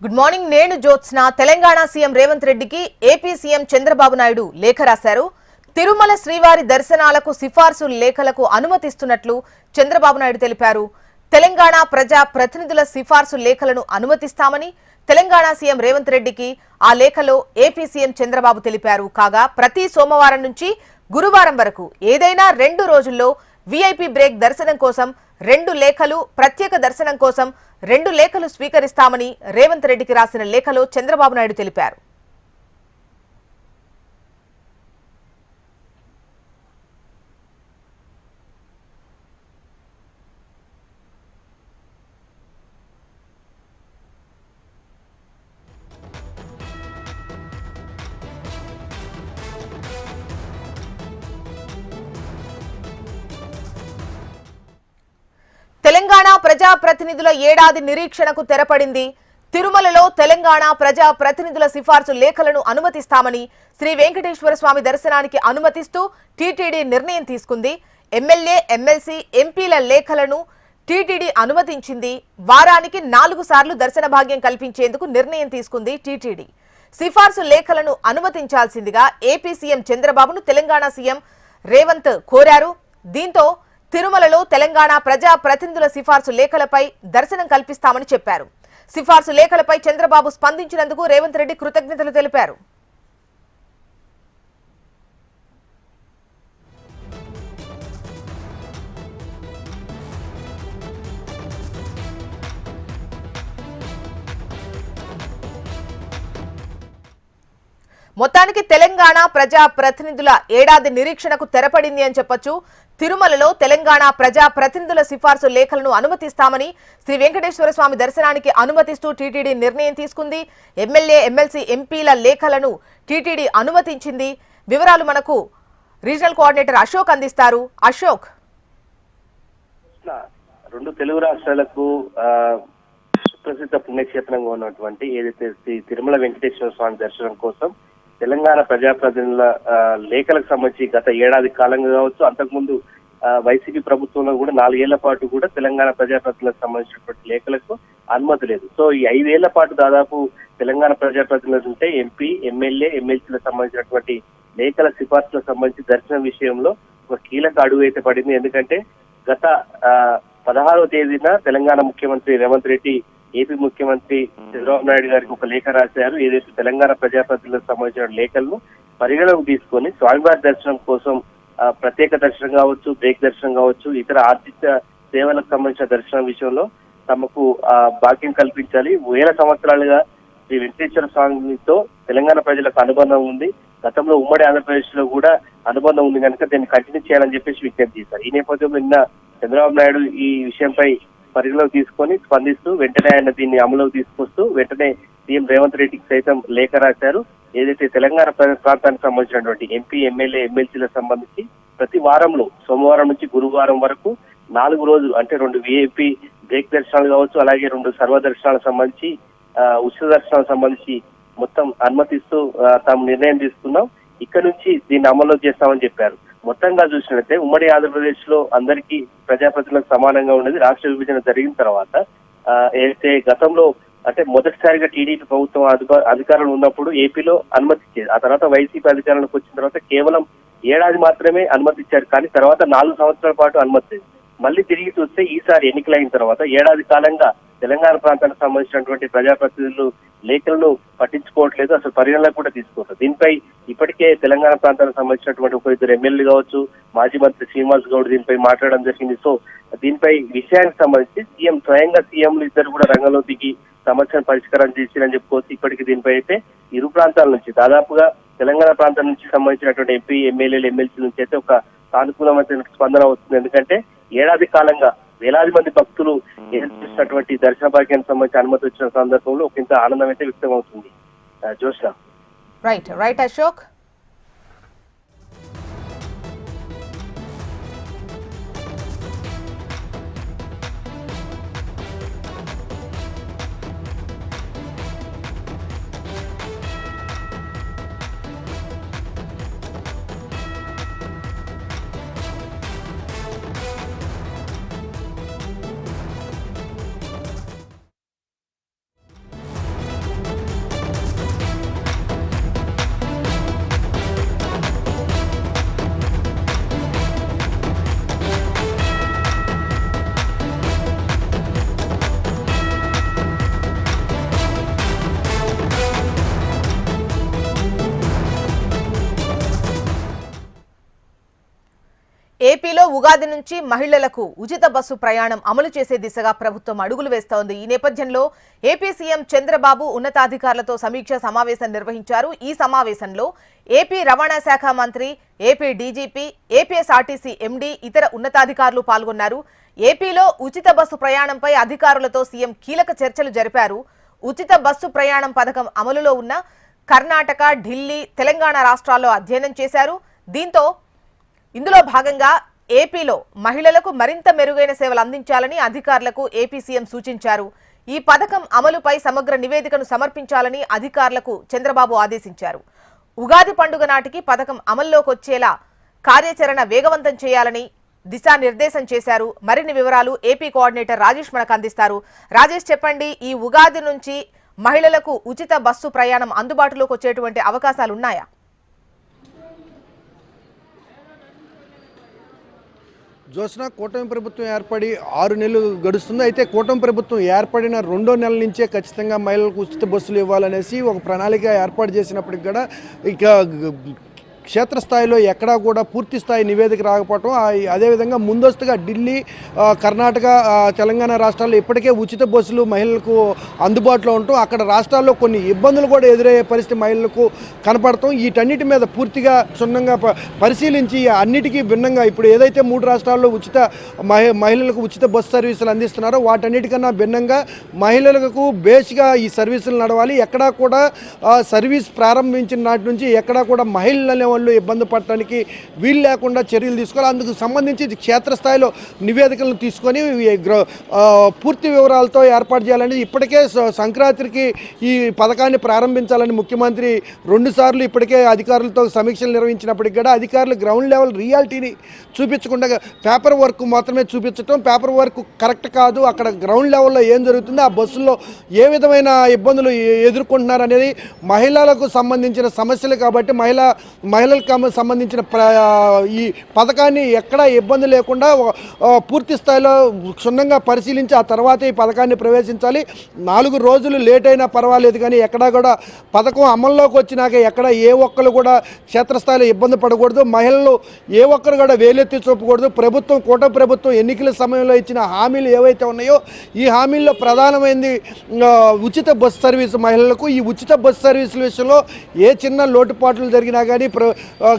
Good morning. నేను Jyotsna. Telangana CM Revanth రెడ్డికి AP CM Chandrababu Naidu లేఖ రాశారు. తిరుమల శ్రీవారి దర్శనాలకు సిఫార్సు లేఖలకు అనుమతిస్తున్నట్లు చంద్రబాబు నాయుడు తెలిపారు. తెలంగాణ ప్రజా ప్రతినిధుల సిఫార్సు లేఖలను అనుమతిస్తామని తెలంగాణ సీఎం రేవంత్ రెడ్డికి ఆ లేఖలో ఏపీ సీఎం చంద్రబాబు తెలిపారు. కాగా ప్రతి సోమవారం నుంచి గురువారం వరకు ఏదైనా 2 రోజుల్లో వీఐపీ బ్రేక్ దర్శనం కోసం 2 లేఖలు, ప్రత్యేక దర్శనం కోసం 2 లేఖలు స్వీకరిస్తామని రేవంత్ రెడ్డికి రాసిన లేఖలో చంద్రబాబు నాయుడు తెలిపారు. తెలంగాణ ప్రజాప్రతినిధుల ఏడాది నిరీక్షణకు తెరపడింది. తిరుమలలో తెలంగాణ ప్రజా ప్రతినిధుల సిఫార్సు లేఖలను అనుమతిస్తామని, శ్రీ వెంకటేశ్వర స్వామి దర్శనానికి అనుమతిస్తూ టీటీడీ నిర్ణయం తీసుకుంది. ఎమ్మెల్యే, ఎమ్మెల్సీ, ఎంపీల లేఖలను టీటీడీ అనుమతించింది. వారానికి 4 సార్లు దర్శన భాగ్యం కల్పించేందుకు నిర్ణయం తీసుకుంది టీటీడీ. సిఫార్సు లేఖలను అనుమతించాల్సిందిగా ఏపీ సీఎం చంద్రబాబును తెలంగాణ సీఎం రేవంత్ కోరారు. దీంతో తిరుమలలో తెలంగాణ ప్రజా ప్రతినిధుల సిఫార్సు లేఖలపై దర్శనం కల్పిస్తామని చెప్పారు. సిఫార్సు లేఖలపై చంద్రబాబు స్పందించినందుకు రేవంత్ రెడ్డి కృతజ్ఞతలు తెలిపారు. మొత్తానికి తెలంగాణ ప్రజా ప్రతినిధుల ఏడాది నిరీక్షణకు తెరపడింది అని చెప్పొచ్చు. తిరుమలలో తెలంగాణ ప్రజా ప్రతినిధుల సిఫార్సు లేఖలను అనుమతిస్తామని, శ్రీ వెంకటేశ్వర స్వామి దర్శనానికి అనుమతిస్తూ టీటీడీ నిర్ణయం తీసుకుంది. ఎమ్మెల్యే, ఎమ్మెల్సీ, ఎంపీల లేఖలను టీటీడీ అనుమతించింది. వివరాలు మనకు రీజనల్ కోఆర్డినేటర్ అశోక్ అందిస్తారు. అశోక్, 2 తెలుగు రాష్ట్రాలకు సుప్రసిద్ధ పుణ్యక్షేత్రంగా ఉన్నటువంటి ఏదైతే శ్రీ తిరుమల వెంకటేశ్వర స్వామి దర్శనం కోసం తెలంగాణ ప్రజాప్రతినిధుల లేఖలకు సంబంధించి గత ఏడాది కాలంగా కావచ్చు, అంతకుముందు వైసీపీ ప్రభుత్వంలో కూడా 4 ఏళ్ల పాటు కూడా తెలంగాణ ప్రజాప్రతినిధులకు సంబంధించినటువంటి లేఖలకు అనుమతి లేదు. సో ఈ 5 ఏళ్ల పాటు దాదాపు తెలంగాణ ప్రజాప్రతినిధులు ఉంటే ఎంపీ, ఎమ్మెల్యే, ఎమ్మెల్సీలకు సంబంధించినటువంటి లేఖల సిఫార్సులకు సంబంధించి దర్శనం విషయంలో ఒక కీలక అడుగు అయితే పడింది. ఎందుకంటే గత 16వ తేదీన తెలంగాణ ముఖ్యమంత్రి రేవంత్ రెడ్డి ఏపీ ముఖ్యమంత్రి చంద్రబాబు నాయుడు గారికి ఒక లేఖ రాశారు. ఏదైతే తెలంగాణ ప్రజాప్రతినిధులకు సంబంధించిన లేఖలను పరిగణలోకి తీసుకొని స్వామివారి దర్శనం కోసం ప్రత్యేక దర్శనం కావచ్చు, బ్రేక్ దర్శనం కావచ్చు, ఇతర ఆర్థిక సేవలకు సంబంధించిన దర్శనం విషయంలో తమకు భాగ్యం కల్పించాలి. 1000 సంవత్సరాలుగా శ్రీ వెంకటేశ్వర స్వామితో తెలంగాణ ప్రజలకు అనుబంధం ఉంది. గతంలో ఉమ్మడి ఆంధ్రప్రదేశ్ లో కూడా అనుబంధం ఉంది కనుక దీన్ని కంటిన్యూ చేయాలని చెప్పేసి విజ్ఞప్తి చేశారు. ఈ నేపథ్యంలో నిన్న చంద్రబాబు నాయుడు ఈ విషయంపై పరిగణలోకి తీసుకొని స్పందిస్తూ వెంటనే ఆయన దీన్ని అమలులోకి తీసుకొస్తూ వెంటనే సీఎం రేవంత్ రెడ్డికి సైతం లేఖ రాశారు. ఏదైతే తెలంగాణ ప్రాంతానికి సంబంధించినటువంటి ఎంపీ, ఎమ్మెల్యే, ఎమ్మెల్సీలకు సంబంధించి ప్రతి వారంలో సోమవారం నుంచి గురువారం వరకు 4 రోజులు అంటే 2 విఐపీ బ్రేక్ దర్శనాలు కావచ్చు, అలాగే 2 సర్వ దర్శనాలకు సంబంధించి ఉచిత దర్శనాలకు సంబంధించి మొత్తం అనుమతిస్తూ తాము నిర్ణయం తీసుకున్నాం. ఇక్కడ నుంచి దీన్ని అమలు చేస్తామని చెప్పారు. మొత్తంగా చూసినట్లయితే ఉమ్మడి ఆంధ్రప్రదేశ్ లో అందరికీ ప్రజాప్రతినిధులకు సమానంగా ఉండేది. రాష్ట్ర విభజన జరిగిన తర్వాత ఏదైతే గతంలో అంటే మొదటిసారిగా టీడీపీ ప్రభుత్వం అధికారంలో ఉన్నప్పుడు ఏపీలో అనుమతి ఇచ్చేది. ఆ తర్వాత వైసీపీ అధికారంలోకి వచ్చిన తర్వాత కేవలం ఏడాది మాత్రమే అనుమతి ఇచ్చారు. కానీ తర్వాత 4 సంవత్సరాల పాటు అనుమతి లేదు. మళ్ళీ తిరిగి చూస్తే ఈసారి ఎన్నికలైన తర్వాత ఏడాది కాలంగా తెలంగాణ ప్రాంతానికి సంబంధించినటువంటి ప్రజాప్రతినిధులు లేఖలను పట్టించుకోవట్లేదు, అసలు పరిగణలోకి కూడా తీసుకోవట్లేదు. దీనిపై ఇప్పటికే తెలంగాణ ప్రాంతానికి సంబంధించినటువంటి 1-2 ఎమ్మెల్యేలు కావచ్చు, మాజీ మంత్రి శ్రీనివాస్ గౌడ్ దీనిపై మాట్లాడడం జరిగింది. సో దీనిపై విషయానికి సంబంధించి స్వయంగా సీఎంలు ఇద్దరు కూడా రంగంలో దిగి సమస్యను పరిష్కారం చేసిరని చెప్పుకోవచ్చు. ఇప్పటికీ దీనిపై అయితే ఇరు ప్రాంతాల నుంచి దాదాపుగా తెలంగాణ ప్రాంతం నుంచి సంబంధించినటువంటి ఎంపీ, ఎమ్మెల్యేలు, ఎమ్మెల్సీ నుంచి అయితే ఒక సానుకూలమైన స్పందన వస్తుంది. ఎందుకంటే ఏడాది కాలంగా వేలాది మంది భక్తులు చేసినటువంటి దర్శన భాగ్యానికి సంబంధించి అనుమతి వచ్చిన సందర్భంలో ఒక ఇంత ఆనందం అయితే వ్యక్తం అవుతుంది. జోష్న. రైట్ అశోక్. ఏపీలో ఉగాది నుంచి మహిళలకు ఉచిత బస్సు ప్రయాణం అమలు చేసే దిశగా ప్రభుత్వం అడుగులు వేస్తోంది. ఈ నేపథ్యంలో ఏపీ సీఎం చంద్రబాబు ఉన్నతాధికారులతో సమీక్ష సమావేశం నిర్వహించారు. ఈ సమావేశంలో ఏపీ రవాణా శాఖ మంత్రి, ఏపీ డీజీపీ, ఏపీఎస్ఆర్టీసీ ఎండీ, ఇతర ఉన్నతాధికారులు పాల్గొన్నారు. ఏపీలో ఉచిత బస్సు ప్రయాణంపై అధికారులతో సీఎం కీలక చర్చలు జరిపారు. ఉచిత బస్సు ప్రయాణం పథకం అమలులో ఉన్న కర్ణాటక, ఢిల్లీ, తెలంగాణ రాష్ట్రాల్లో అధ్యయనం చేశారు. దీంతో ఇందులో భాగంగా ఏపీలో మహిళలకు మరింత మెరుగైన సేవలు అందించాలని అధికారులకు ఏపీ సీఎం సూచించారు. ఈ పథకం అమలుపై సమగ్ర నివేదికను సమర్పించాలని అధికారులకు చంద్రబాబు ఆదేశించారు. ఉగాది పండుగ నాటికి పథకం అమల్లోకి వచ్చేలా కార్యాచరణ వేగవంతం చేయాలని దిశానిర్దేశం చేశారు. మరిన్ని వివరాలు ఏపీ కోఆర్డినేటర్ రాజేష్ మనకు అందిస్తారు. రాజేష్, చెప్పండి, ఈ ఉగాది నుంచి మహిళలకు ఉచిత బస్సు ప్రయాణం అందుబాటులోకి వచ్చేటువంటి అవకాశాలు ఉన్నాయా? జోస్నా, కూటమి ప్రభుత్వం ఏర్పడి 6 నెలలు గడుస్తుంది. అయితే కూటమి ప్రభుత్వం ఏర్పడిన 2వ నెల నుంచే ఖచ్చితంగా మహిళలకు ఉచిత బస్సులు ఇవ్వాలనేసి ఒక ప్రణాళిక ఏర్పాటు చేసినప్పటికి కూడా ఇక క్షేత్రస్థాయిలో ఎక్కడా కూడా పూర్తి స్థాయి నివేదిక రాకపోవటం, అదేవిధంగా ముందస్తుగా ఢిల్లీ, కర్ణాటక, తెలంగాణ రాష్ట్రాల్లో ఇప్పటికే ఉచిత బస్సులు మహిళలకు అందుబాటులో ఉండటం, అక్కడ రాష్ట్రాల్లో కొన్ని ఇబ్బందులు కూడా ఎదురయ్యే పరిస్థితి మహిళలకు కనపడటం, వీటన్నిటి మీద పూర్తిగా క్షుణ్ణంగా పరిశీలించి అన్నిటికీ భిన్నంగా ఇప్పుడు ఏదైతే 3 రాష్ట్రాల్లో మహిళలకు ఉచిత బస్సు సర్వీసులు అందిస్తున్నారో వాటన్నిటికన్నా భిన్నంగా మహిళలకు బేస్గా ఈ సర్వీసులు నడవాలి. ఎక్కడా కూడా సర్వీస్ ప్రారంభించిన నాటి నుంచి ఎక్కడా కూడా మహిళలు వాళ్ళు ఇబ్బంది పడటానికి వీలు లేకుండా చర్యలు తీసుకోవాలి. అందుకు సంబంధించి క్షేత్రస్థాయిలో నివేదికలను తీసుకొని పూర్తి వివరాలతో ఏర్పాటు చేయాలని, ఇప్పటికే సంక్రాంతికి ఈ పథకాన్ని ప్రారంభించాలని ముఖ్యమంత్రి 2 సార్లు ఇప్పటికే అధికారులతో సమీక్షలు నిర్వహించినప్పటికీ కూడా అధికారులు గ్రౌండ్ లెవెల్ రియాలిటీని చూపించకుండా పేపర్ వర్క్ మాత్రమే చూపించడం, పేపర్ వర్క్ కరెక్ట్ కాదు, అక్కడ గ్రౌండ్ లెవెల్లో ఏం జరుగుతుందో ఆ బస్సుల్లో ఏ విధమైన ఇబ్బందులు ఎదుర్కొంటున్నారు అనేది మహిళలకు సంబంధించిన సమస్యలు కాబట్టి మహిళలకు సంబంధించిన ఈ పథకాన్ని ఎక్కడా ఇబ్బంది లేకుండా పూర్తి స్థాయిలో క్షుణ్ణంగా పరిశీలించి ఆ తర్వాత ఈ పథకాన్ని ప్రవేశించాలి. 4 రోజులు లేట్ అయినా పర్వాలేదు, కానీ ఎక్కడా కూడా పథకం అమల్లోకి వచ్చినాక ఎక్కడ ఏ ఒక్కరు కూడా క్షేత్రస్థాయిలో ఇబ్బంది పడకూడదు, మహిళలు ఏ ఒక్కరు కూడా వేలెత్తి చూపకూడదు. కూటమి ప్రభుత్వం ఎన్నికల సమయంలో ఇచ్చిన హామీలు ఏవైతే ఉన్నాయో ఈ హామీల్లో ప్రధానమైనది ఉచిత బస్సు సర్వీసు మహిళలకు. ఈ ఉచిత బస్సు సర్వీసుల విషయంలో ఏ చిన్న లోటుపాట్లు జరిగినా కానీ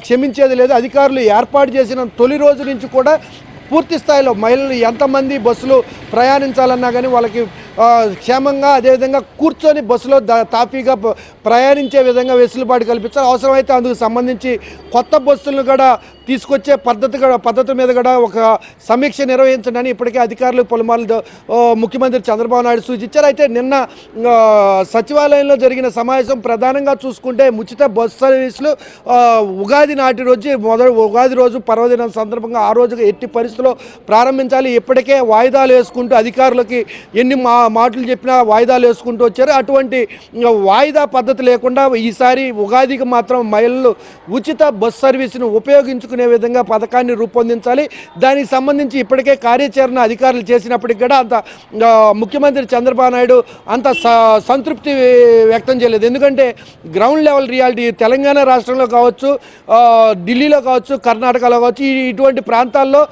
క్షమించేది లేదు. అధికారులు ఏర్పాటు చేసిన తొలి రోజు నుంచి కూడా పూర్తి స్థాయిలో మహిళలు ఎంతమంది బస్సులు ప్రయాణించాలన్నా కానీ వాళ్ళకి క్షేమంగా అదేవిధంగా కూర్చొని బస్సులో తాపీగా ప్రయాణించే విధంగా వెసులుబాటు కల్పించాలి. అవసరమైతే అందుకు సంబంధించి కొత్త బస్సులను కూడా తీసుకొచ్చే పద్ధతి మీద కూడా ఒక సమీక్ష నిర్వహించండి ఇప్పటికే అధికారులు పలుమార్లు ముఖ్యమంత్రి చంద్రబాబు నాయుడు సూచించారు. అయితే నిన్న సచివాలయంలో జరిగిన సమావేశం ప్రధానంగా చూసుకుంటే ఉచిత బస్సు సర్వీసులు ఉగాది నాటి రోజు ఉగాది రోజు పర్వదినం సందర్భంగా ఆ రోజుగా ఎట్టి పరిస్థితుల్లో ప్రారంభించాలి. ఇప్పటికే వాయిదాలు వేసుకుంటూ అధికారులకి ఎన్ని మాటలు చెప్పినా వాయిదాలు వేసుకుంటూ వచ్చారు. అటువంటి వాయిదా పద్ధతి లేకుండా ఈసారి ఉగాదికి మాత్రం మహిళలు ఉచిత బస్సు సర్వీసును ఉపయోగించుకునే విధంగా పథకాన్ని రూపొందించాలి. దానికి సంబంధించి ఇప్పటికే కార్యాచరణ అధికారులు చేసినప్పటికీ కూడా అంత ముఖ్యమంత్రి చంద్రబాబు నాయుడు అంత సంతృప్తి వ్యక్తం చేయలేదు. ఎందుకంటే గ్రౌండ్ లెవెల్ రియాలిటీ తెలంగాణ రాష్ట్రంలో కావచ్చు, ఢిల్లీలో కావచ్చు, కర్ణాటకలో కావచ్చు, ఇటువంటి ప్రాంతాల్లో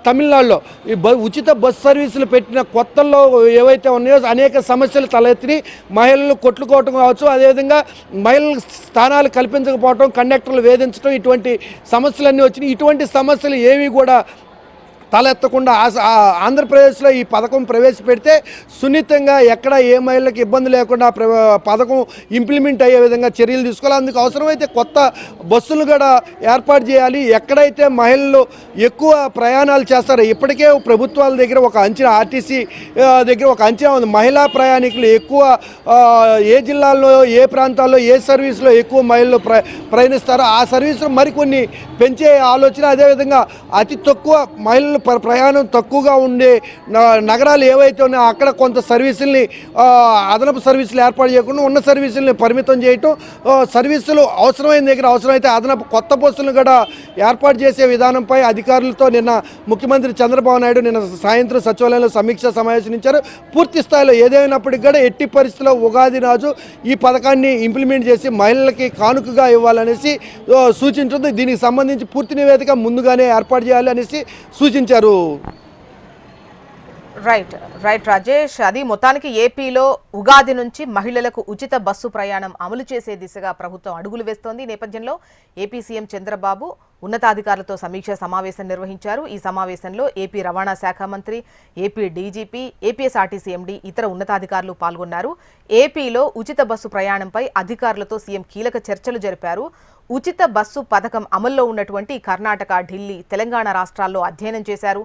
తమిళనాడులో ఈ ఉచిత బస్సు సర్వీసులు పెట్టిన కొత్తల్లో ఏవైతే ఉన్నాయో అనేక సమస్యలు తలెత్తి మహిళలు కొట్టుకోవటం కావచ్చు, అదేవిధంగా మహిళలకు స్థానాలు కల్పించకపోవటం, కండక్టర్లు వేధించడం, ఇటువంటి సమస్యలన్నీ వచ్చినాయి. ఇటువంటి సమస్యలు ఏవి కూడా తలెత్తకుండా ఆంధ్రప్రదేశ్లో ఈ పథకం ప్రవేశపెడితే సున్నితంగా ఎక్కడ ఏ మహిళలకు ఇబ్బంది లేకుండా పథకం ఇంప్లిమెంట్ అయ్యే విధంగా చర్యలు తీసుకోవాలి. అందుకు అవసరమైతే కొత్త బస్సులు కూడా ఏర్పాటు చేయాలి. ఎక్కడైతే మహిళలు ఎక్కువ ప్రయాణాలు చేస్తారో ఇప్పటికే ప్రభుత్వాల దగ్గర ఒక అంచనా, ఆర్టీసీ దగ్గర ఒక అంచనా ఉంది, మహిళా ప్రయాణికులు ఎక్కువ ఏ జిల్లాల్లో ఏ ప్రాంతాల్లో ఏ సర్వీసులో ఎక్కువ మహిళలు ప్రయాణిస్తారో ఆ సర్వీసులు మరికొన్ని పెంచే ఆలోచన, అదేవిధంగా అతి తక్కువ మహిళలు ప్రయాణం తక్కువగా ఉండే నగరాలు ఏవైతే ఉన్నాయో అక్కడ కొంత సర్వీసుల్ని అదనపు సర్వీసులు ఏర్పాటు చేయకుండా ఉన్న సర్వీసుల్ని పరిమితం చేయటం, సర్వీసులు అవసరమైన దగ్గర అవసరమైతే అదనపు కొత్త బస్సులను కూడా ఏర్పాటు చేసే విధానంపై అధికారులతో నిన్న ముఖ్యమంత్రి చంద్రబాబు నాయుడు నిన్న సాయంత్రం సచివాలయంలో సమీక్ష సమావేశించారు. పూర్తి స్థాయిలో ఏదైనప్పటికీ కూడా ఎట్టి పరిస్థితుల్లో ఉగాది రోజు ఈ పథకాన్ని ఇంప్లిమెంట్ చేసి మహిళలకి కానుకగా ఇవ్వాలనేసి సూచించింది. దీనికి సంబంధించి పూర్తి నివేదిక ముందుగానే ఏర్పాటు చేయాలి అనేసి సూచించారు. రైట్ రాజేష్, అది మొత్తానికి ఏపీలో ఉగాది నుంచి మహిళలకు ఉచిత బస్సు ప్రయాణం అమలు చేసే దిశగా ప్రభుత్వం అడుగులు వేస్తోంది. ఈ నేపథ్యంలో ఏపీ సీఎం చంద్రబాబు ఉన్నతాధికారులతో సమీక్ష సమావేశం నిర్వహించారు. ఈ సమావేశంలో ఏపీ రవాణా శాఖ మంత్రి, ఏపీ డీజీపీ, ఏపీఎస్ఆర్టీసీ ఎండీ, ఇతర ఉన్నతాధికారులు పాల్గొన్నారు. ఏపీలో ఉచిత బస్సు ప్రయాణంపై అధికారులతో సీఎం కీలక చర్చలు జరిపారు. ఉచిత బస్సు పథకం అమల్లో ఉన్నటువంటి కర్ణాటక, ఢిల్లీ, తెలంగాణ రాష్ట్రాల్లో అధ్యయనం చేశారు.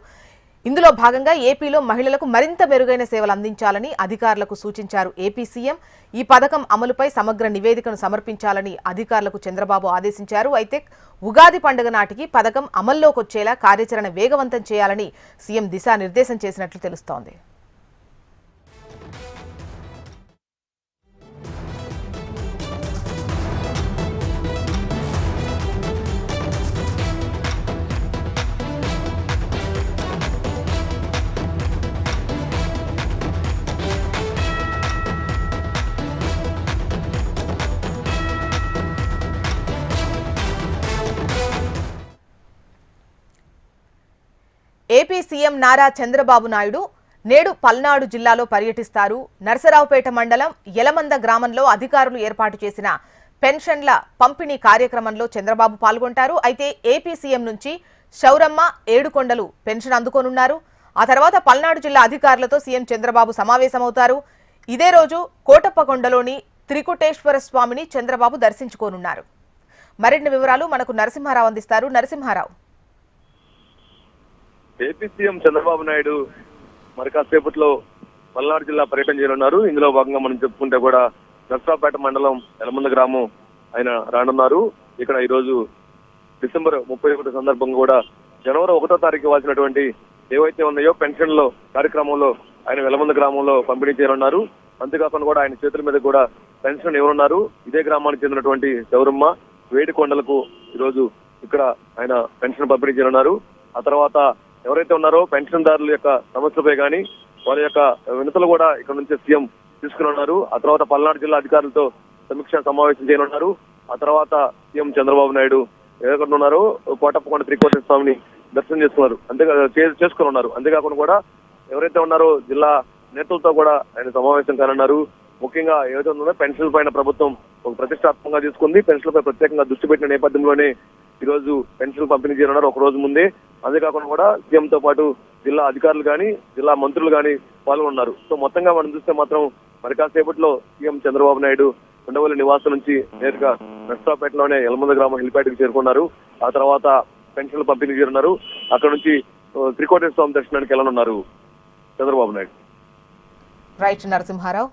ఇందులో భాగంగా ఏపీలో మహిళలకు మరింత మెరుగైన సేవలు అందించాలని అధికారులకు సూచించారు ఏపీ సీఎం. ఈ పథకం అమలుపై సమగ్ర నివేదికను సమర్పించాలని అధికారులకు చంద్రబాబు ఆదేశించారు. అయితే ఉగాది పండుగ నాటికి పథకం అమల్లోకి వచ్చేలా కార్యాచరణ వేగవంతం చేయాలని సీఎం దిశానిర్దేశం చేసినట్లు తెలుస్తోంది. ఏపీ సీఎం నారా చంద్రబాబు నాయుడు నేడు పల్నాడు జిల్లాలో పర్యటిస్తారు. నరసరావుపేట మండలం యలమంద గ్రామంలో అధికారులు ఏర్పాటు చేసిన పెన్షన్ల పంపిణీ కార్యక్రమంలో చంద్రబాబు పాల్గొంటారు. అయితే ఏపీ సీఎం నుంచి శౌరమ్మ, ఏడుకొండలు పెన్షన్ అందుకోనున్నారు. ఆ తర్వాత పల్నాడు జిల్లా అధికారులతో సీఎం చంద్రబాబు సమావేశమవుతారు. ఇదే రోజు కోటప్పకొండలోని త్రికుటేశ్వర స్వామిని చంద్రబాబు దర్శించుకోనున్నారు. మరిన్ని వివరాలు మనకు నరసింహారావు అందిస్తారు. నరసింహారావు, ఏపీ సీఎం చంద్రబాబు నాయుడు మరి కాసేపట్లో పల్నాడు జిల్లా పర్యటన చేయనున్నారు. ఇందులో భాగంగా మనం చెప్పుకుంటే కూడా నర్సరావుపేట మండలం యలమంద గ్రామం ఆయన రానున్నారు. ఇక్కడ ఈ రోజు డిసెంబర్ 31 సందర్భంగా కూడా జనవరి 1వ తారీఖు ఇవ్వాల్సినటువంటి ఏవైతే ఉన్నాయో పెన్షన్లో కార్యక్రమంలో ఆయన యలమంద గ్రామంలో పంపిణీ చేయనున్నారు. అంతేకాకుండా కూడా ఆయన చేతుల మీద కూడా పెన్షన్ ఇవ్వనున్నారు. ఇదే గ్రామానికి చెందినటువంటి శౌరమ్మ, వేడికొండలకు ఈరోజు ఇక్కడ ఆయన పెన్షన్ పంపిణీ చేయనున్నారు. ఆ తర్వాత ఎవరైతే ఉన్నారో పెన్షన్దారుల యొక్క సమస్యలపై కానీ వాళ్ళ యొక్క వినతులు కూడా ఇక్కడ నుంచి సీఎం తీసుకుని ఉన్నారు. ఆ తర్వాత పల్నాడు జిల్లా అధికారులతో సమీక్ష సమావేశం చేయనున్నారు. ఆ తర్వాత సీఎం చంద్రబాబు నాయుడు ఎక్కడ ఉన్నారో కోటప్పకొండ త్రికోట స్వామిని దర్శనం చేసుకుని ఉన్నారు. అంతేకాకుండా కూడా ఎవరైతే ఉన్నారో జిల్లా నేతలతో కూడా ఆయన సమావేశం కానున్నారు. ముఖ్యంగా ఏదైతే ఉందో పెన్షన్ల పైన ప్రభుత్వం ఒక ప్రతిష్టాత్మకంగా తీసుకుంది. పెన్షన్లపై ప్రత్యేకంగా దృష్టి పెట్టిన నేపథ్యంలోనే ఈ రోజు పెన్షన్లు పంపిణీ చేయనున్నారు ఒక రోజు ముందే. అంతేకాకుండా కూడా సీఎంతో పాటు జిల్లా అధికారులు కానీ జిల్లా మంత్రులు కానీ పాల్గొన్నారు. సో మొత్తంగా మనం చూస్తే మాత్రం మరి కాసేపట్లో సీఎం చంద్రబాబు నాయుడు ఉండవల్లి నివాసం నుంచి నేరుగా నర్సరావుపేటలోనే యలమంద గ్రామం హెలిప్యాడ్కి చేరుకున్నారు. ఆ తర్వాత పెన్షన్లు పంపిణీ చేయనున్నారు. అక్కడ నుంచి త్రికోటేశ్వర స్వామి దర్శనానికి వెళ్ళనున్నారు చంద్రబాబు నాయుడు. రైట్ నరసింహారావు.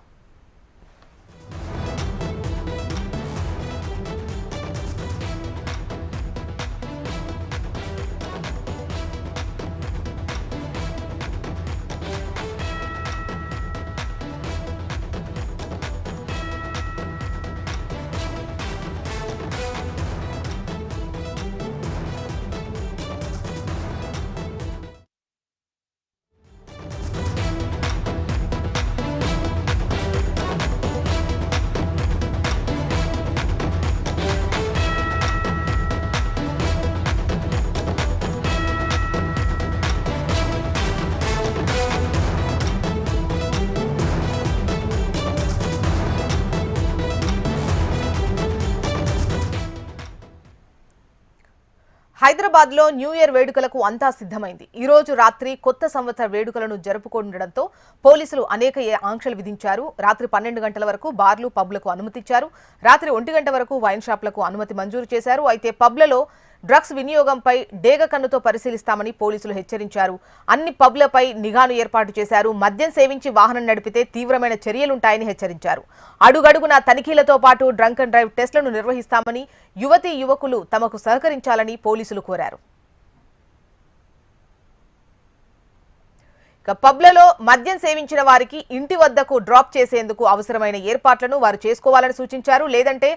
హైదరాబాద్ లో న్యూ ఇయర్ వేడుకలకు అంతా సిద్ధమైంది. ఈ రోజు రాత్రి కొత్త సంవత్సర వేడుకలను జరుపుకుండడంతో పోలీసులు అనేక ఆంక్షలు విధించారు. రాత్రి 12 గంటల వరకు బార్లు, పబ్లకు అనుమతిచ్చారు. రాత్రి 1 గంట వరకు వైన్ షాప్లకు అనుమతి మంజూరు చేశారు. అయితే పబ్లలో డ్రగ్స్ వినియోగంపై డేగ కన్నుతో పరిశీలిస్తామని పోలీసులు హెచ్చరించారు. అన్ని పబ్లపై నిఘాను ఏర్పాటు చేశారు. మద్యం సేవించి వాహనం నడిపితే తీవ్రమైన చర్యలుంటాయని హెచ్చరించారు. అడుగడుగునా తనిఖీలతో పాటు డ్రంక్ అండ్ డ్రైవ్ టెస్టులను నిర్వహిస్తామని యువతీ యువకులు తమకు సహకరించాలని పోలీసులు కోరారు. ఇక పబ్లలో మద్యం సేవించిన వారికి ఇంటి వద్దకు డ్రాప్ చేసేందుకు అవసరమైన ఏర్పాట్లను వారు చేసుకోవాలని సూచించారు. లేదంటే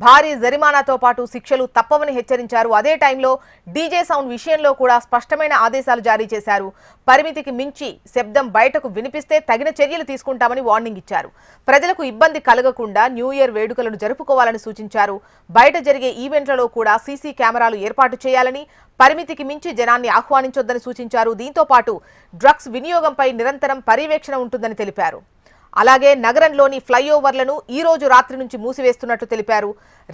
భారీ జరిమానాతో పాటు శిక్షలు తప్పవని హెచ్చరించారు. అదే టైంలో డీజే సౌండ్ విషయంలో కూడా స్పష్టమైన ఆదేశాలు జారీ చేశారు. పరిమితికి మించి శబ్దం బయటకు వినిపిస్తే తగిన చర్యలు తీసుకుంటామని వార్నింగ్ ఇచ్చారు. ప్రజలకు ఇబ్బంది కలగకుండా న్యూ ఇయర్ వేడుకలను జరుపుకోవాలని సూచించారు. బయట జరిగే ఈవెంట్లలో కూడా సీసీ కెమెరాలు ఏర్పాటు చేయాలని, పరిమితికి మించి జనాన్ని ఆహ్వానించొద్దని సూచించారు. దీంతో పాటు డ్రగ్స్ వినియోగంపై నిరంతరం పర్యవేక్షణ ఉంటుందని తెలిపారు. అలాగే నగరంలోని ఫ్లైఓవర్లను ఈ రోజు రాత్రి నుంచి మూసివేస్తున్నట్లు తెలిపారు.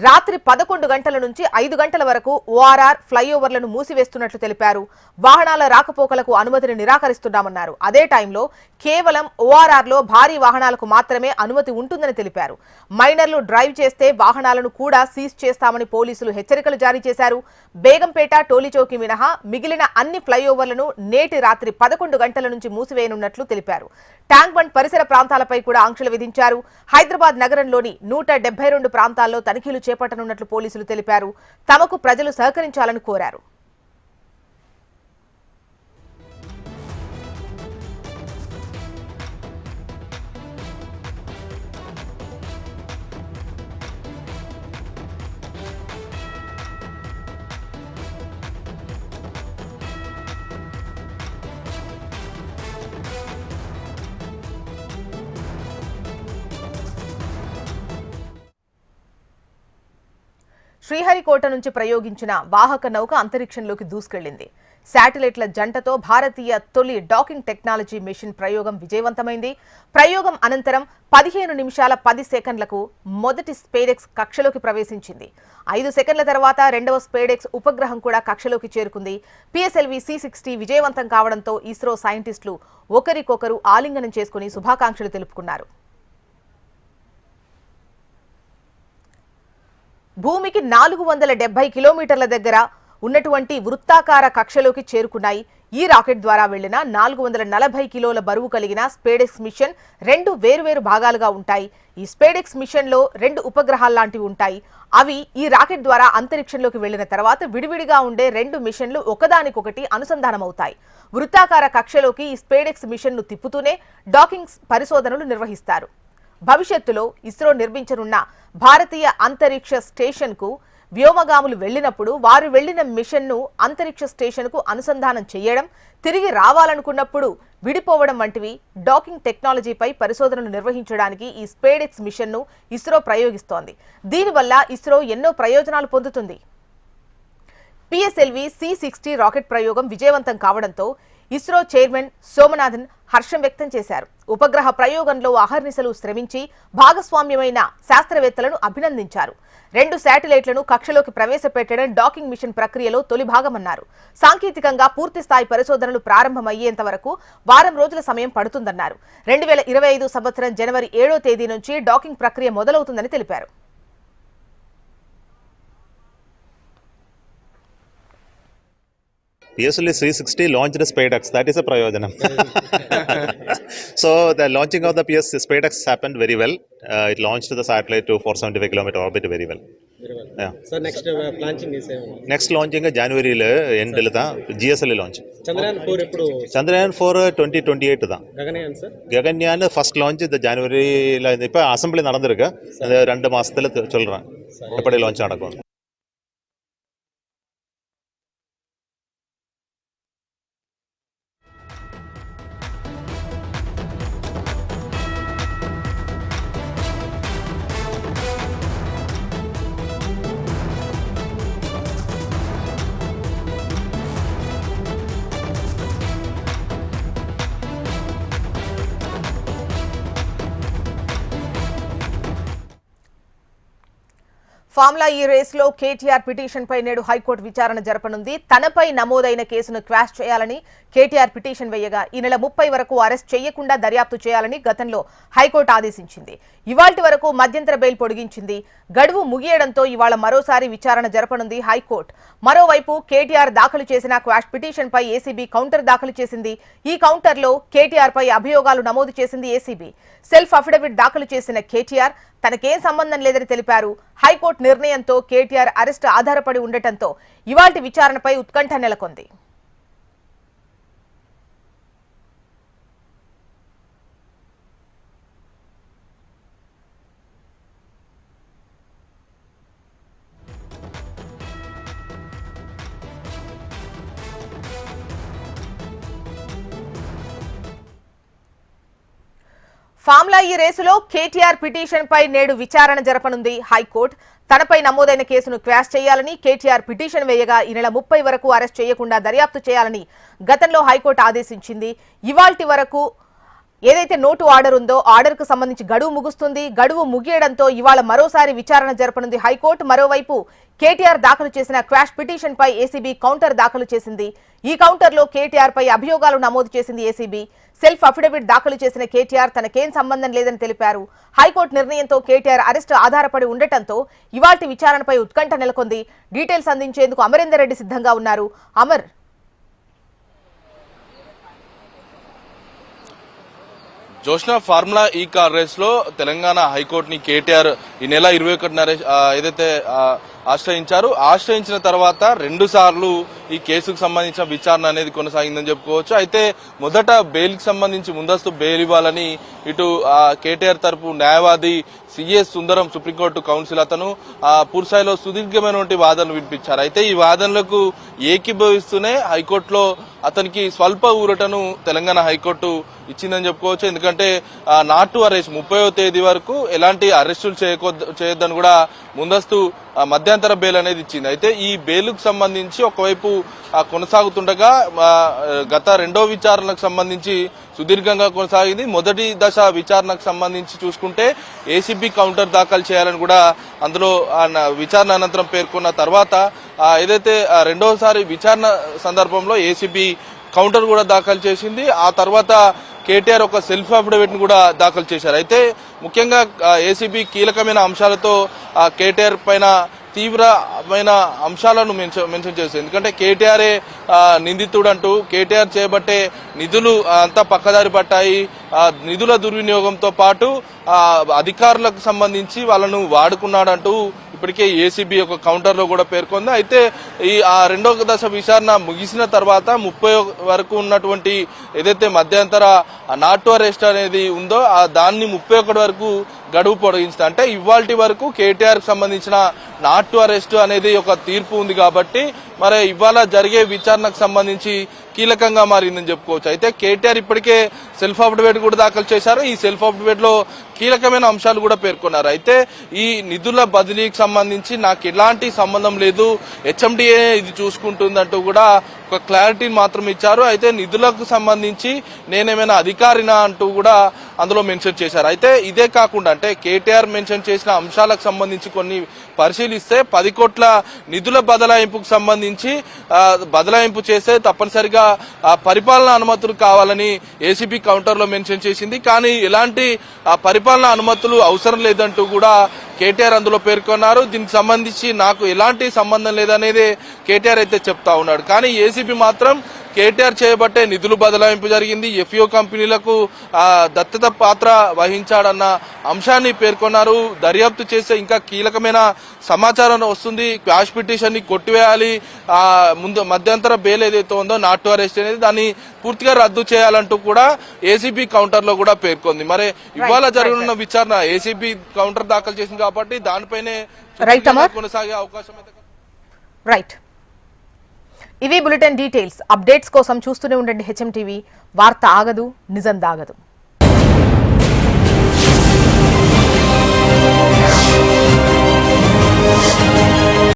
రాత్రి 11 గంటల నుంచి 5 గంటల వరకు ఓఆర్ఆర్ ఫ్లైఓవర్లను మూసివేస్తున్నట్లు తెలిపారు. వాహనాల రాకపోకలకు అనుమతిని నిరాకరిస్తున్నామన్నారు. అదే టైంలో కేవలం ఓఆర్ఆర్లో భారీ వాహనాలకు మాత్రమే అనుమతి ఉంటుందని తెలిపారు. మైనర్లు డ్రైవ్ చేస్తే వాహనాలను కూడా సీజ్ చేస్తామని పోలీసులు హెచ్చరికలు జారీ చేశారు. బేగంపేట, టోలీచౌకి మినహా మిగిలిన అన్ని ఫ్లైఓవర్లను నేటి రాత్రి 11 గంటల నుంచి మూసివేయనున్నట్లు తెలిపారు. ట్యాంక్ బండ్ పరిసర ప్రాంతాలపై కూడా ఆంక్షలు విధించారు. హైదరాబాద్ నగరంలోని 172 ప్రాంతాల్లో తనిఖీలు చేపట్టనున్నట్లు పోలీసులు తెలిపారు. తమకు ప్రజలు సహకరించాలని కోరారు. శ్రీహరికోట నుంచి ప్రయోగించిన వాహక నౌక అంతరిక్షంలోకి దూసుకెళ్లింది. శాటిలైట్ల జంటతో భారతీయ తొలి డాకింగ్ టెక్నాలజీ మిషన్ ప్రయోగం విజయవంతమైంది. ప్రయోగం అనంతరం 15 నిమిషాల 10 సెకండ్లకు మొదటి స్పేడెక్స్ కక్షలోకి ప్రవేశించింది. 5 సెకండ్ల తర్వాత రెండవ స్పేడెక్స్ ఉపగ్రహం కూడా కక్షలోకి చేరుకుంది. PSLV C-60 విజయవంతం కావడంతో ఇస్రో సైంటిస్టులు ఒకరికొకరు ఆలింగనం చేసుకుని శుభాకాంక్షలు తెలుపుకున్నారు. భూమికి 470 కిలోమీటర్ల దగ్గర ఉన్నటువంటి వృత్తాకార కక్షలోకి చేరుకున్నాయి. ఈ రాకెట్ ద్వారా వెళ్లిన 440 కిలోల బరువు కలిగిన స్పేడెక్స్ మిషన్ 2 వేరువేరు భాగాలుగా ఉంటాయి. ఈ స్పేడెక్స్ మిషన్ లో 2 ఉపగ్రహాల్లాంటివి ఉంటాయి. అవి ఈ రాకెట్ ద్వారా అంతరిక్షంలోకి వెళ్లిన తర్వాత విడివిడిగా ఉండే 2 మిషన్లు ఒకదానికొకటి అనుసంధానమవుతాయి. వృత్తాకార కక్షలోకి ఈ స్పేడెక్స్ మిషన్ ను తిప్పుతూనే డాకింగ్ పరిశోధనలు నిర్వహిస్తారు. భవిష్యత్తులో ఇస్రో నిర్మించనున్న భారతీయ అంతరిక్ష స్టేషన్ కు వ్యోమగాములు వెళ్లినప్పుడు వారు వెళ్లిన మిషన్ ను అంతరిక్ష స్టేషన్ కు అనుసంధానం చేయడం, తిరిగి రావాలనుకున్నప్పుడు విడిపోవడం వంటివి డాకింగ్ టెక్నాలజీపై పరిశోధనలు నిర్వహించడానికి ఈ స్పేడెక్స్ మిషన్ ను ఇస్రో ప్రయోగిస్తోంది. దీనివల్ల ఇస్రో ఎన్నో ప్రయోజనాలు పొందుతుంది. PSLV C-60 రాకెట్ ప్రయోగం విజయవంతం కావడంతో ఇస్రో చైర్మన్ సోమనాథన్ హర్షం వ్యక్తం చేశారు. ఉపగ్రహ ప్రయోగంలో అహర్నిశలు శ్రమించి భాగస్వామ్యమైన శాస్త్రవేత్తలను అభినందించారు. 2 శాటిలైట్లను కక్షలోకి ప్రవేశపెట్టడం డాకింగ్ మిషన్ ప్రక్రియలో తొలి భాగమన్నారు. సాంకేతికంగా పూర్తిస్థాయి పరిశోధనలు ప్రారంభమయ్యేంత వరకు వారం రోజుల సమయం పడుతుందన్నారు. 2025 సంవత్సరం జనవరి 7వ తేదీ నుంచి డాకింగ్ ప్రక్రియ మొదలవుతుందని తెలిపారు. PSLV C-60 launched the SpaceX. That is a prayojanam. So the launching of the SpaceX happened very well. It launched the satellite to 475 km orbit very well. Very well. Yeah. So next launching is Next launching January end GSL launch. Chandrayaan 4 eppudu Chandrayaan 4 2028 da. Gaganyaan sir. Gaganyaan first launch the January la ipo assembly nadandirukku. 2 மாசத்துல சொல்றேன். எப்படி launch நடக்கும். Formula ఈ రేసులో KTR petition పై నేడు high court విచారణ జరపనుంది. తనపై నమోదైన కేసును క్వాష్ చేయాలని కేటీఆర్ పిటిషన్ వేయగా ఈ నెల 30 వరకు అరెస్ట్ చేయకుండా దర్యాప్తు చేయాలని గతంలో హైకోర్టు ఆదేశించింది. ఇవాల్టి వరకు మధ్యంతర బెయిల్ పొడిగించింది. గడువు ముగియడంతో ఇవాళ మరోసారి విచారణ జరపనుంది హైకోర్టు. మరోవైపు కేటీఆర్ దాఖలు చేసిన క్వాష్ పిటిషన్ పై ఏసీబీ కౌంటర్ దాఖలు చేసింది. ఈ కౌంటర్లో కేటీఆర్ పై అభియోగాలు నమోదు చేసింది ఏసీబీ. సెల్ఫ్ అఫిడవిట్ దాఖలు చేసిన కేటీఆర్ తనకేం సంబంధం లేదని తెలిపారు. హైకోర్టు నిర్ణయంతో కేటీఆర్ అరెస్టు ఆధారపడి ఉండటంతో ఇవాల్టి విచారణపై ఉత్కంఠ నెలకొంది. ఫార్ములా ఈ రేసులో కేటీఆర్ పిటిషన్ పై నేడు విచారణ జరపనుంది హైకోర్టు. తనపై నమోదైన కేసును క్వాష్ చేయాలని కేటీఆర్ పిటిషన్ వేయగా ఈ నెల 30 వరకు అరెస్ట్ చేయకుండా దర్యాప్తు చేయాలని గతంలో హైకోర్టు ఆదేశించింది. ఇవాల్టి వరకు ఏదైతే నోటు ఆర్డర్ ఉందో ఆర్డర్ కు సంబంధించి గడువు ముగుస్తుంది. గడువు ముగియడంతో ఇవాళ మరోసారి విచారణ జరపనుంది హైకోర్టు. మరోవైపు కేటీఆర్ దాఖలు చేసిన క్వాష్ పిటిషన్ పై ఏసీబీ కౌంటర్ దాఖలు చేసింది. ఈ కౌంటర్ లో కేటీఆర్ పై అభియోగాలు నమోదు చేసింది ఏసీబీ. సెల్ఫ్ అఫిడవిట్ దాఖలు చేసిన కేటీఆర్ తనకేం సంబంధం లేదని తెలిపారు. హైకోర్టు నిర్ణయంతో కేటీఆర్ అరెస్టు ఆధారపడి ఉండటంతో ఇవాల్టి విచారణపై ఉత్కంఠ నెలకొంది. డీటెయిల్స్ అందించేందుకు అమరేందర్ రెడ్డి సిద్ధంగా ఉన్నారు. అమర్, జోష్నా, ఫార్ములా ఈ కార్ రేస్ లో తెలంగాణ హైకోర్టుని కేటీఆర్ ఈ నెల 21న ఏదైతే ఆశ్రయించిన తర్వాత 2 సార్లు ఈ కేసుకు సంబంధించిన విచారణ అనేది కొనసాగిందని చెప్పుకోవచ్చు. అయితే మొదట బెయిల్ కి సంబంధించి ముందస్తు బెయిల్ ఇవ్వాలని ఇటు కేటీఆర్ తరపు న్యాయవాది సిఎస్ సుందరం సుప్రీంకోర్టు కౌన్సిల్ అతను పూర్తిస్థాయిలో సుదీర్ఘమైనటువంటి వాదనలు వినిపించారు. అయితే ఈ వాదనలకు ఏకీభవిస్తూనే హైకోర్టులో అతనికి స్వల్ప ఊరటను తెలంగాణ హైకోర్టు ఇచ్చిందని చెప్పుకోవచ్చు. ఎందుకంటే నాట్ టు అరెస్ట్ 30వ తేదీ వరకు ఎలాంటి అరెస్టులు చేయొద్దని కూడా ముందస్తు మధ్యంతర బెయిల్ అనేది ఇచ్చింది. అయితే ఈ బెయిల్కు సంబంధించి ఒకవైపు కొనసాగుతుండగా గత 2వ విచారణకు సంబంధించి సుదీర్ఘంగా కొనసాగింది. మొదటి దశ విచారణకు సంబంధించి చూసుకుంటే ఏసీబీ కౌంటర్ దాఖలు చేయాలని కూడా అందులో విచారణ అనంతరం పేర్కొన్న తర్వాత ఏదైతే 2వసారి విచారణ సందర్భంలో ఏసీబీ కౌంటర్ కూడా దాఖలు చేసింది. ఆ తర్వాత కేటీఆర్ ఒక సెల్ఫ్ అఫిడవిట్ ను కూడా దాఖలు చేశారు. అయితే ముఖ్యంగా ఏసీబీ కీలకమైన అంశాలతో కేటీఆర్ పైన తీవ్రమైన అంశాలను మెన్షన్ చేస్తుంది. ఎందుకంటే కేటీఆర్ఏ నిందితుడు అంటూ కేటీఆర్ చేపట్టే నిధులు అంతా పక్కదారి పట్టాయి, నిధుల దుర్వినియోగంతో పాటు అధికారులకు సంబంధించి వాళ్ళను వాడుకున్నాడంటూ ఇప్పటికే ఏసీబీ ఒక కౌంటర్ లో కూడా పేర్కొంది. అయితే ఈ 2వ దశ విచారణ ముగిసిన తర్వాత 30 వరకు ఉన్నటువంటి ఏదైతే మధ్యంతర నాట్ టు అరెస్ట్ అనేది ఉందో దాన్ని 31 వరకు గడువు పొడిగించింది. అంటే ఇవాల్టి వరకు కేటీఆర్ కు సంబంధించిన నాట్ టు అరెస్ట్ అనేది ఒక తీర్పు ఉంది కాబట్టి మరి ఇవాళ జరిగే విచారణకు సంబంధించి కీలకంగా మారిందని చెప్పుకోవచ్చు. అయితే కేటీఆర్ ఇప్పటికే సెల్ఫ్ అఫిడవిట్ కూడా దాఖలు చేశారు. ఈ సెల్ఫ్ అఫిడవిట్ లో కీలకమైన అంశాలు కూడా పేర్కొన్నారు. అయితే ఈ నిధుల బదిలీకి సంబంధించి నాకు ఎలాంటి సంబంధం లేదు, హెచ్ఎండిఏ ఇది చూసుకుంటుందంటూ కూడా ఒక క్లారిటీని మాత్రం ఇచ్చారు. అయితే నిధులకు సంబంధించి నేనేమైనా అధికారినా అంటూ కూడా అందులో మెన్షన్ చేశారు. అయితే ఇదే కాకుండా అంటే కేటీఆర్ మెన్షన్ చేసిన అంశాలకు సంబంధించి కొన్ని పరిశీలిస్తే 10 కోట్ల నిధుల బదలాయింపుకు సంబంధించి బదలాయింపు చేస్తే తప్పనిసరిగా పరిపాలనా అనుమతులు కావాలని ఏసీబీ కౌంటర్ లో మెన్షన్ చేసింది. కానీ ఎలాంటి పరిపాలనా అనుమతులు అవసరం లేదంటూ కూడా కేటీఆర్ అందులో పేర్కొన్నారు. దీనికి సంబంధించి నాకు ఎలాంటి సంబంధం లేదనేది కేటీఆర్ అయితే చెప్తా ఉన్నాడు. కానీ ఏసీబీ మాత్రం కేటీఆర్ చేయబట్టే నిధులు బదలాయింపు జరిగింది, ఎఫ్ఓ కంపెనీలకు దత్తత పాత్ర వహించాడన్న అంశాన్ని పేర్కొన్నారు. దర్యాప్తు చేస్తే ఇంకా కీలకమైన సమాచారం వస్తుంది, క్వాష్ పిటిషన్ ని కొట్టివేయాలి, ముందు మధ్యంతర బెయిల్ ఏదైతే ఉందో నాట్ టు అరెస్ట్ అనేది దాన్ని పూర్తిగా రద్దు చేయాలంటూ కూడా ఏసీబీ కౌంటర్ లో కూడా పేర్కొంది. మరి ఇవాళ జరగనున్న విచారణ ఏసీబీ కౌంటర్ దాఖలు చేసింది కాబట్టి దానిపైనే కొనసాగే అవకాశం అయితే. రైట్, ఇవి బులెటిన్ డీటెయిల్స్. అప్డేట్స్ కోసం చూస్తూనే ఉండండి హెచ్ఎం టీవీ. వార్త ఆగదు, నిజం దాగదు.